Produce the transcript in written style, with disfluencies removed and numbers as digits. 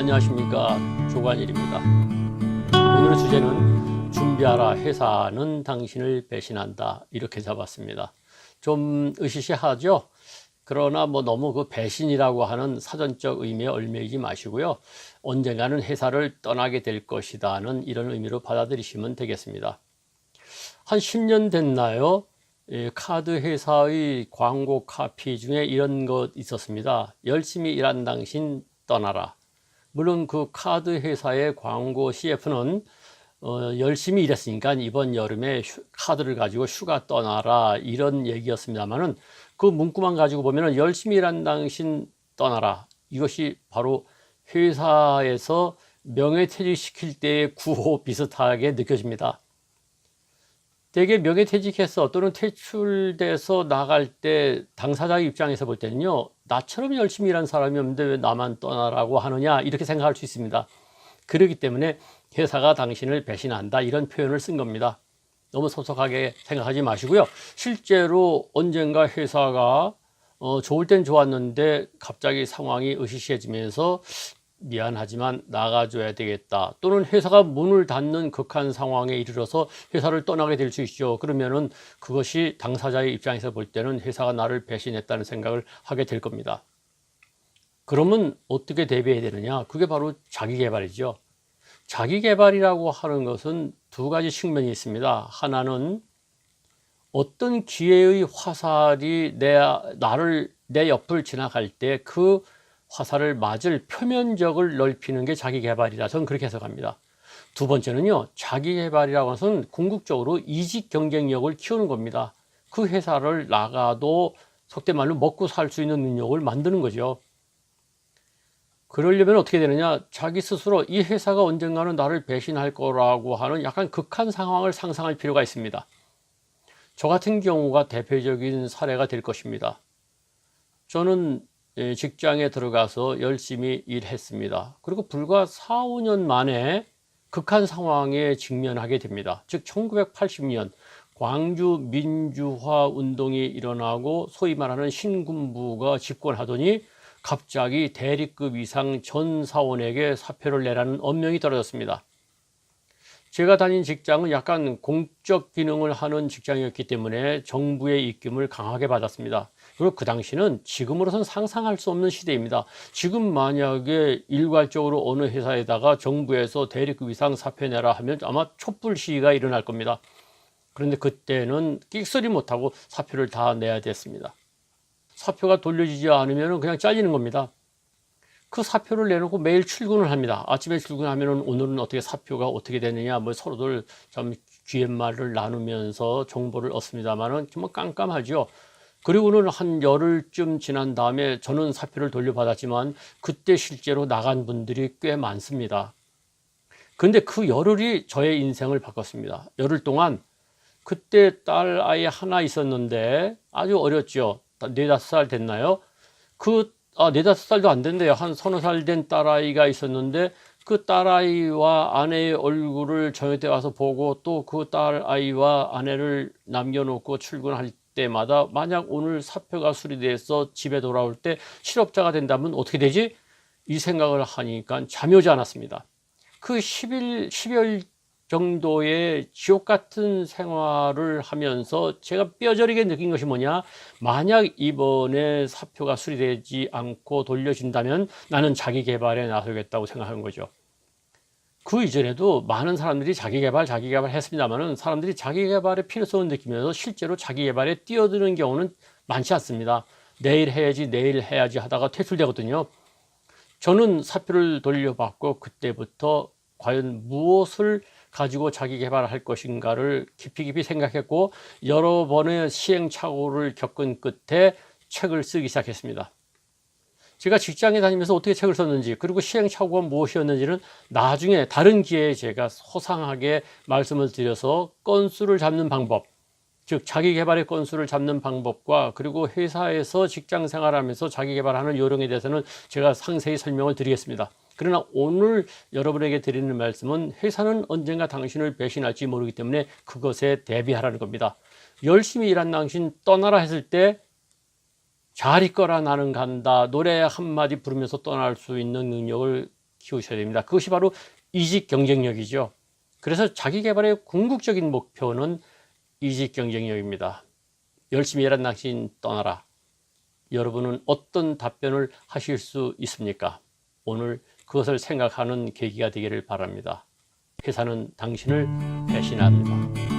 안녕하십니까, 조관일입니다. 오늘의 주제는 준비하라, 회사는 당신을 배신한다, 이렇게 잡았습니다. 좀 으시시하죠? 그러나 너무 그 배신이라고 하는 사전적 의미에 얽매이지 마시고요, 언젠가는 회사를 떠나게 될 것이다는 이런 의미로 받아들이시면 되겠습니다. 한 10년 됐나요? 카드 회사의 광고 카피 중에 이런 것 있었습니다. 열심히 일한 당신 떠나라. 물론 그 카드 회사의 광고 CF는 열심히 일했으니까 이번 여름에 카드를 가지고 휴가 떠나라, 이런 얘기였습니다만은 그 문구만 가지고 보면은 열심히 일한 당신 떠나라, 이것이 바로 회사에서 명예퇴직시킬 때의 구호 비슷하게 느껴집니다. 대개 명예퇴직해서 또는 퇴출돼서 나갈 때 당사자의 입장에서 볼 때는요, 나처럼 열심히 일한 사람이 없는데 왜 나만 떠나라고 하느냐, 이렇게 생각할 수 있습니다. 그렇기 때문에 회사가 당신을 배신한다, 이런 표현을 쓴 겁니다. 너무 섭섭하게 생각하지 마시고요, 실제로 언젠가 회사가 좋을 땐 좋았는데 갑자기 상황이 으시시해지면서 미안하지만 나가줘야 되겠다, 또는 회사가 문을 닫는 극한 상황에 이르러서 회사를 떠나게 될 수 있죠. 그러면은 그것이 당사자의 입장에서 볼 때는 회사가 나를 배신했다는 생각을 하게 될 겁니다. 그러면 어떻게 대비해야 되느냐? 그게 바로 자기개발이죠. 자기개발이라고 하는 것은 두 가지 측면이 있습니다. 하나는 어떤 기회의 화살이 내 옆을 지나갈 때 그 화살을 맞을 표면적을 넓히는 게 자기개발이라 저는 그렇게 해석합니다. 두 번째는요, 자기개발이라고 해서는 궁극적으로 이직 경쟁력을 키우는 겁니다. 그 회사를 나가도 속된 말로 먹고 살 수 있는 능력을 만드는 거죠. 그러려면 어떻게 되느냐, 자기 스스로 이 회사가 언젠가는 나를 배신할 거라고 하는 약간 극한 상황을 상상할 필요가 있습니다. 저 같은 경우가 대표적인 사례가 될 것입니다. 저는 직장에 들어가서 열심히 일했습니다. 그리고 불과 4, 5년 만에 극한 상황에 직면하게 됩니다. 즉 1980년 광주 민주화 운동이 일어나고 소위 말하는 신군부가 집권하더니 갑자기 대리급 이상 전 사원에게 사표를 내라는 엄명이 떨어졌습니다. 제가 다닌 직장은 약간 공적 기능을 하는 직장이었기 때문에 정부의 입김을 강하게 받았습니다. 그리고 그 당시는 지금으로선 상상할 수 없는 시대입니다. 지금 만약에 일괄적으로 어느 회사에다가 정부에서 대리급 이상 사표 내라 하면 아마 촛불 시위가 일어날 겁니다. 그런데 그때는 끽소리 못하고 사표를 다 내야 됐습니다. 사표가 돌려지지 않으면 그냥 잘리는 겁니다. 그 사표를 내놓고 매일 출근을 합니다. 아침에 출근하면 오늘은 어떻게 사표가 어떻게 되느냐, 서로들 참 귀옛말을 나누면서 정보를 얻습니다만은 정말 깜깜하죠. 그리고는 한 열흘쯤 지난 다음에 저는 사표를 돌려받았지만 그때 실제로 나간 분들이 꽤 많습니다. 근데 그 열흘이 저의 인생을 바꿨습니다. 열흘 동안 그때 딸 아이 하나 있었는데 아주 어렸죠. 4, 5살 됐나요? 4, 5살도 안 된대요. 한 서너 살 된 딸아이가 있었는데 그 딸아이와 아내의 얼굴을 저녁 때 와서 보고 또 그 딸아이와 아내를 남겨놓고 출근할 때마다 만약 오늘 사표가 수리돼서 집에 돌아올 때 실업자가 된다면 어떻게 되지? 이 생각을 하니까 잠이 오지 않았습니다. 그 10일 정도의 지옥 같은 생활을 하면서 제가 뼈저리게 느낀 것이 뭐냐, 만약 이번에 사표가 수리되지 않고 돌려준다면 나는 자기 개발에 나서겠다고 생각한 거죠. 그 이전에도 많은 사람들이 자기 개발 했습니다만은 사람들이 자기 개발의 필요성을 느끼면서 실제로 자기 개발에 뛰어드는 경우는 많지 않습니다. 내일 해야지 하다가 퇴출되거든요. 저는 사표를 돌려받고 그때부터 과연 무엇을 가지고 자기 개발할 것인가를 깊이 생각했고 여러 번의 시행착오를 겪은 끝에 책을 쓰기 시작했습니다. 제가 직장에 다니면서 어떻게 책을 썼는지, 그리고 시행착오가 무엇이었는지는 나중에 다른 기회에 제가 소상하게 말씀을 드려서 건수를 잡는 방법, 즉 자기 개발의 건수를 잡는 방법과 그리고 회사에서 직장 생활하면서 자기 개발하는 요령에 대해서는 제가 상세히 설명을 드리겠습니다. 그러나 오늘 여러분에게 드리는 말씀은 회사는 언젠가 당신을 배신할지 모르기 때문에 그것에 대비하라는 겁니다. 열심히 일한 당신 떠나라 했을 때 잘 있거라 나는 간다, 노래 한마디 부르면서 떠날 수 있는 능력을 키우셔야 됩니다. 그것이 바로 이직 경쟁력이죠. 그래서 자기 개발의 궁극적인 목표는 이직 경쟁력입니다. 열심히 일한 당신 떠나라. 여러분은 어떤 답변을 하실 수 있습니까? 오늘 그것을 생각하는 계기가 되기를 바랍니다. 회사는 당신을 배신합니다.